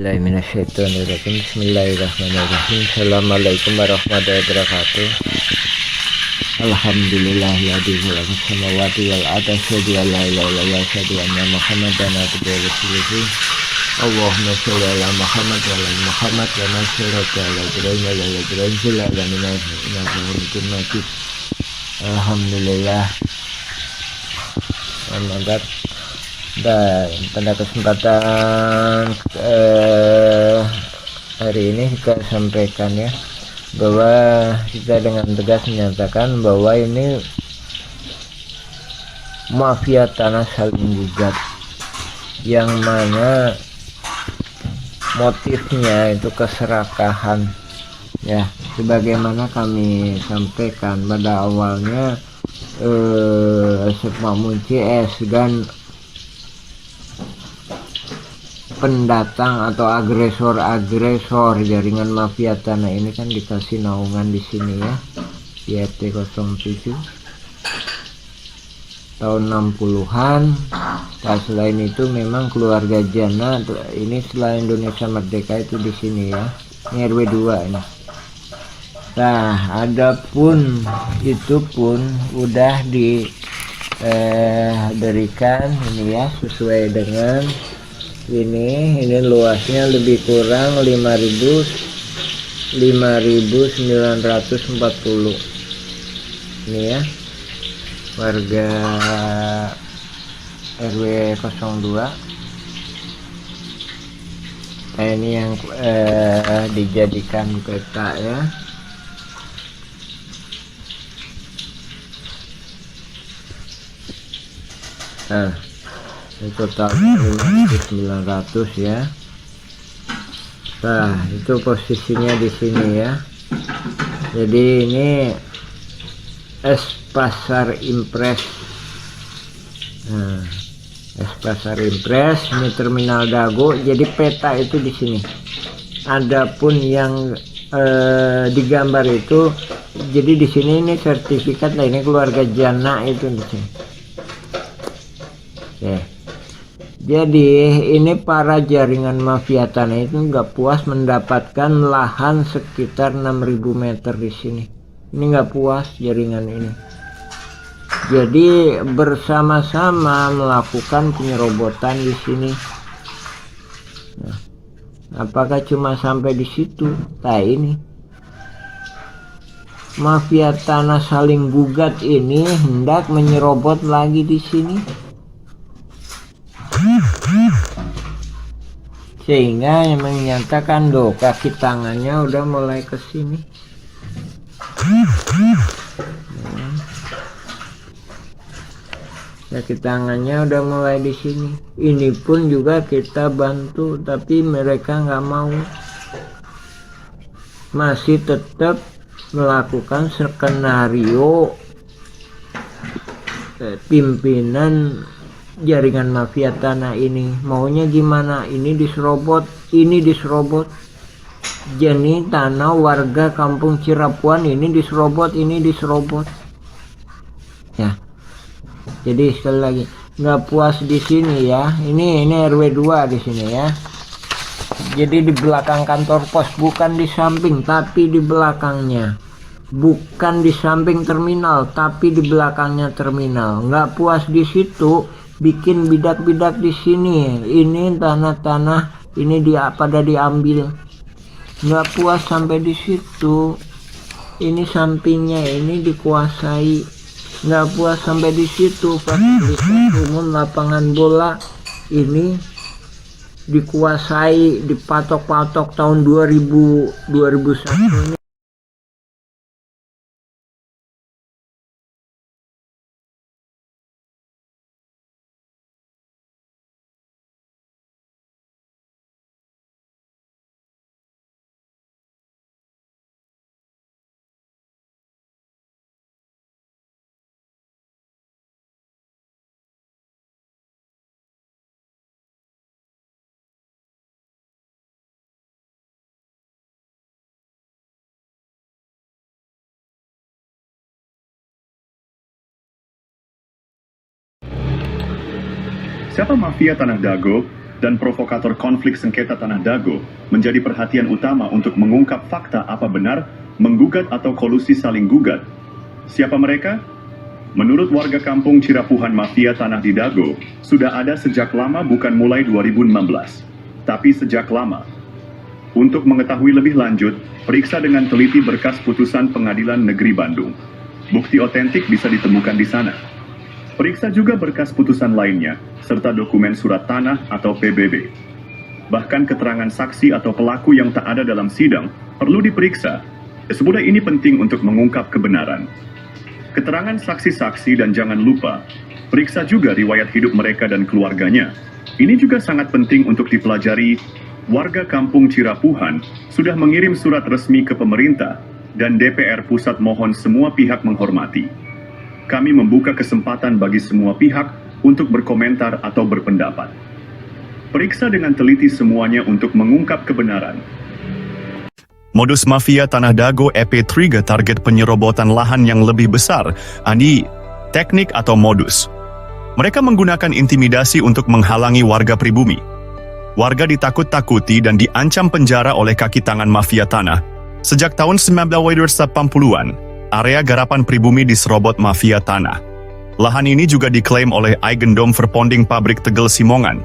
A'udzubillahiminasyaitonirrajim. Bismillahirrahmanirrahim. Assalamualaikum warahmatullahi wabarakatuh. Alhamdulillahilladzi khalaqa samawati wal arda asyhadu an la ilaha illallah wa asyhadu anna Muhammadan abduhu wa rasuluhu. Allahumma shalli ala Muhammad wa ala Muhammad kama shallaita ala Ibrahim wa ala Ibrahim fil alamin innaka Hamidum Majid. Alhamdulillah. Mantap. Dan pada kesempatan hari ini kita sampaikan ya bahwa kita dengan tegas menyatakan bahwa ini mafia tanah saling gugat, yang mana motifnya itu keserakahan ya, sebagaimana kami sampaikan pada awalnya. Sekma CS dan pendatang atau agresor jaringan mafia tanah ini kan dikasih naungan di sini ya, di RT 07 tahun 60-an. Nah, selain itu memang keluarga Jana ini setelah Indonesia merdeka itu di sini ya, ini RW 2 ini. Nah, adapun itu pun udah diberikan ini ya, sesuai dengan ini luasnya lebih kurang 5.940 ini ya, warga RW 02. Nah, ini yang dijadikan peta ya. Nah, ini total 900 ya. Nah, itu posisinya di sini ya. Jadi ini Pasar Impres. Nah, Pasar Impres, ini Terminal Dago. Jadi peta itu di sini. Adapun yang digambar itu, jadi di sini ini sertifikat. Nah, ini keluarga Jana itu di sini. Oke. Jadi ini para jaringan mafia tanah itu nggak puas mendapatkan lahan sekitar 6.000 meter di sini. Ini nggak puas jaringan ini. Jadi bersama-sama melakukan penyerobotan di sini. Nah, apakah cuma sampai di situ? Nah, ini mafia tanah saling gugat ini hendak menyerobot lagi di sini. Sehingga yang menyatakan kaki tangannya udah mulai ke sini. Kaki tangannya udah mulai di sini. Ini pun juga kita bantu, tapi mereka nggak mau. Masih tetap melakukan skenario pimpinan jaringan mafia tanah ini maunya gimana, ini diserobot, ini diserobot. Jadi tanah warga kampung Cirapuan ini diserobot, ini diserobot ya. Jadi sekali lagi nggak puas di sini ya, ini RW 2 di sini ya. Jadi di belakang kantor pos, bukan di samping tapi di belakangnya, bukan di samping terminal tapi di belakangnya terminal. Nggak puas di situ, bikin bidak-bidak di sini. Ini tanah-tanah ini pada diambil. Nggak puas sampai di situ, ini sampingnya ini dikuasai. Nggak puas sampai di situ, fasilitas umum lapangan bola ini dikuasai, dipatok-patok tahun 2001 ini. Siapa mafia Tanah Dago? dan provokator konflik sengketa Tanah Dago menjadi perhatian utama untuk mengungkap fakta apa benar menggugat atau kolusi saling gugat. Siapa mereka? Menurut warga kampung Cirapuhan, mafia tanah di Dago sudah ada sejak lama, bukan mulai 2016, tapi sejak lama. Untuk mengetahui lebih lanjut, periksa dengan teliti berkas putusan Pengadilan Negeri Bandung. Bukti otentik bisa ditemukan di sana. Periksa juga berkas putusan lainnya, serta dokumen surat tanah atau PBB. Bahkan keterangan saksi atau pelaku yang tak ada dalam sidang perlu diperiksa. Semudah ini penting untuk mengungkap kebenaran. Keterangan saksi-saksi, dan jangan lupa, periksa juga riwayat hidup mereka dan keluarganya. Ini juga sangat penting untuk dipelajari. Warga kampung Cirapuhan sudah mengirim surat resmi ke pemerintah dan DPR pusat. Mohon semua pihak menghormati. Kami membuka kesempatan bagi semua pihak untuk berkomentar atau berpendapat. Periksa dengan teliti semuanya untuk mengungkap kebenaran. Modus mafia Tanah Dago EP3 target penyerobotan lahan yang lebih besar. Ani, teknik atau modus. Mereka menggunakan intimidasi untuk menghalangi warga pribumi. Warga ditakut-takuti dan diancam penjara oleh kaki tangan mafia tanah. Sejak tahun 1980-an, area garapan pribumi diserobot mafia tanah. Lahan ini juga diklaim oleh Eigendom Verponding Pabrik Tegel Simongan.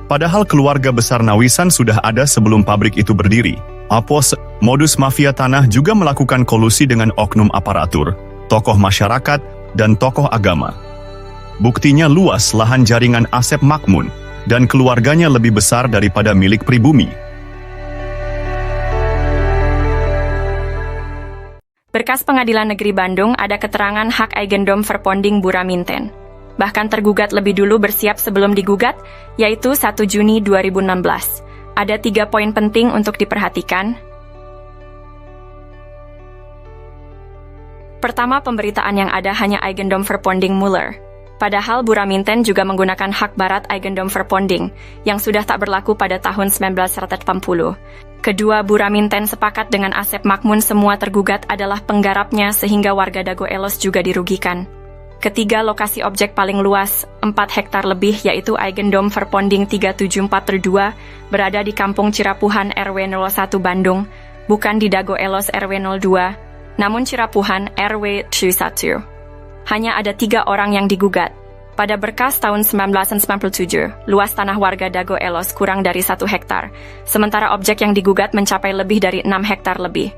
Padahal keluarga besar Nawisan sudah ada sebelum pabrik itu berdiri. Modus mafia tanah juga melakukan kolusi dengan oknum aparatur, tokoh masyarakat, dan tokoh agama. Buktinya luas lahan jaringan Asep Makmun, dan keluarganya lebih besar daripada milik pribumi. Berkas Pengadilan Negeri Bandung ada keterangan hak Eigendom Verponding Buraminten. Bahkan tergugat lebih dulu bersiap sebelum digugat, yaitu 1 Juni 2016. Ada 3 poin penting untuk diperhatikan. Pertama, pemberitaan yang ada hanya Eigendom Verponding Muller. Padahal Buraminten juga menggunakan hak barat Eigendom Verponding, yang sudah tak berlaku pada tahun 1980. Kedua, Buraminten sepakat dengan Asep Makmun semua tergugat adalah penggarapnya sehingga warga Dago Elos juga dirugikan. Ketiga, lokasi objek paling luas, 4 hektar lebih, yaitu Eigendom Verponding 374/2, berada di Kampung Cirapuhan RW 01 Bandung, bukan di Dago Elos RW 02, namun Cirapuhan RW 1. Hanya ada 3 orang yang digugat. Pada berkas tahun 1997, luas tanah warga Dago Elos kurang dari 1 hektar, sementara objek yang digugat mencapai lebih dari 6 hektar lebih.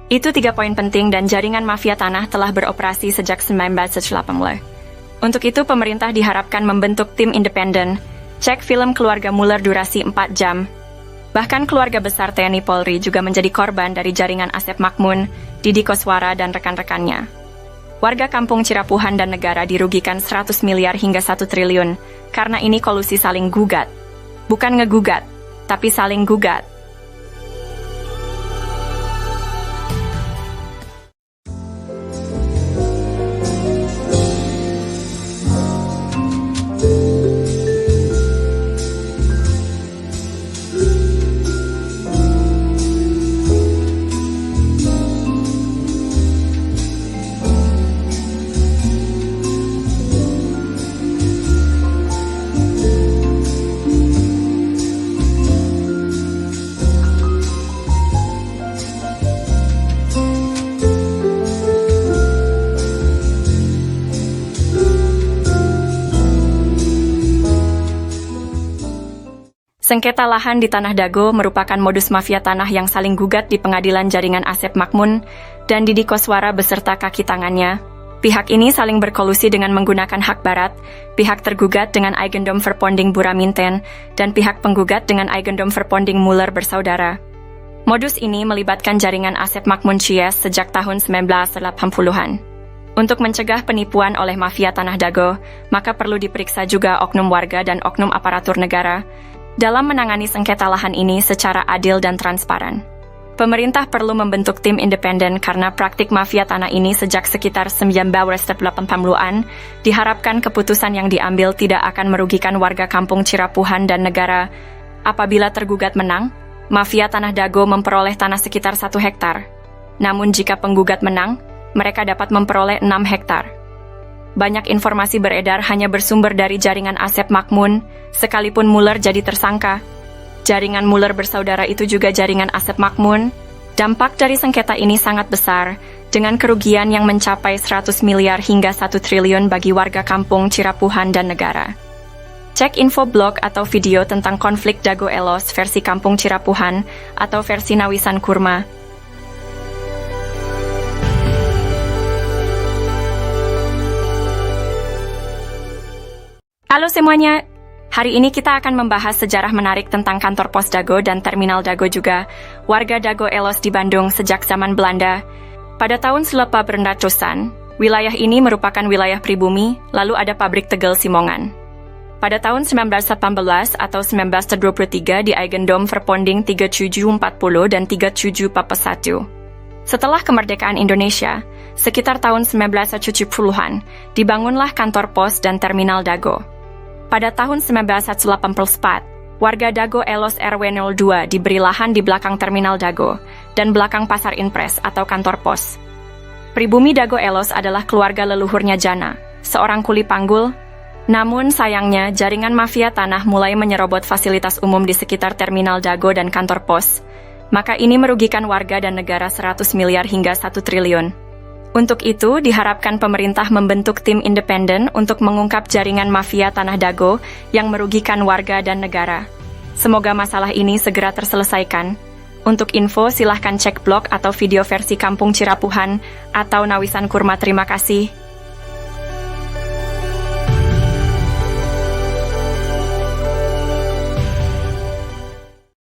Itu 3 poin penting, dan jaringan mafia tanah telah beroperasi sejak 1980. Untuk itu, pemerintah diharapkan membentuk tim independen, cek film keluarga Muller durasi 4 jam. Bahkan keluarga besar TNI Polri juga menjadi korban dari jaringan Asep Makmun, Didi Koswara, dan rekan-rekannya. Warga kampung Cirapuhan dan negara dirugikan 100 miliar hingga 1 triliun, karena ini kolusi saling gugat. Bukan ngegugat, tapi saling gugat. Sengketa lahan di Tanah Dago merupakan modus mafia tanah yang saling gugat di pengadilan jaringan Asep Makmun dan Didi Koswara beserta kaki tangannya. Pihak ini saling berkolusi dengan menggunakan hak barat, pihak tergugat dengan Eigendom Verponding Buraminten, dan pihak penggugat dengan Eigendom Verponding Muller bersaudara. Modus ini melibatkan jaringan Asep Makmun Cies sejak tahun 1980-an. Untuk mencegah penipuan oleh mafia Tanah Dago, maka perlu diperiksa juga oknum warga dan oknum aparatur negara dalam menangani sengketa lahan ini secara adil dan transparan. Pemerintah perlu membentuk tim independen karena praktik mafia tanah ini sejak sekitar 1980-an, diharapkan keputusan yang diambil tidak akan merugikan warga kampung Cirapuhan dan negara. Apabila tergugat menang, mafia Tanah Dago memperoleh tanah sekitar 1 hektar. Namun jika penggugat menang, mereka dapat memperoleh 6 hektar. banyak informasi beredar hanya bersumber dari jaringan Asep Makmun, sekalipun Mueller jadi tersangka. Jaringan Mueller bersaudara itu juga jaringan Asep Makmun. Dampak dari sengketa ini sangat besar, dengan kerugian yang mencapai 100 miliar hingga 1 triliun bagi warga kampung Cirapuhan dan negara. Cek info blog atau video tentang konflik Dago Elos versi Kampung Cirapuhan atau versi Nawisan Kurma. Halo semuanya, hari ini kita akan membahas sejarah menarik tentang kantor pos Dago dan terminal Dago juga, warga Dago Elos di Bandung sejak zaman Belanda. Pada tahun 1800-an, wilayah ini merupakan wilayah pribumi, lalu ada pabrik tegel Simongan. Pada tahun 1918 atau 1923 di Eigendom Verponding 3740 dan 3741. Setelah kemerdekaan Indonesia, sekitar tahun 1970-an, dibangunlah kantor pos dan terminal Dago. Pada tahun 1984, warga Dago Elos RW 02 diberi lahan di belakang terminal Dago dan belakang pasar Inpres atau kantor pos. Pribumi Dago Elos adalah keluarga leluhurnya Jana, seorang kuli panggul. Namun sayangnya, jaringan mafia tanah mulai menyerobot fasilitas umum di sekitar terminal Dago dan kantor pos. Maka ini merugikan warga dan negara 100 miliar hingga 1 triliun. Untuk itu, diharapkan pemerintah membentuk tim independen untuk mengungkap jaringan mafia tanah Dago yang merugikan warga dan negara. Semoga masalah ini segera terselesaikan. Untuk info, silahkan cek blog atau video versi Kampung Cirapuhan atau Nawisan Kurma. Terima kasih.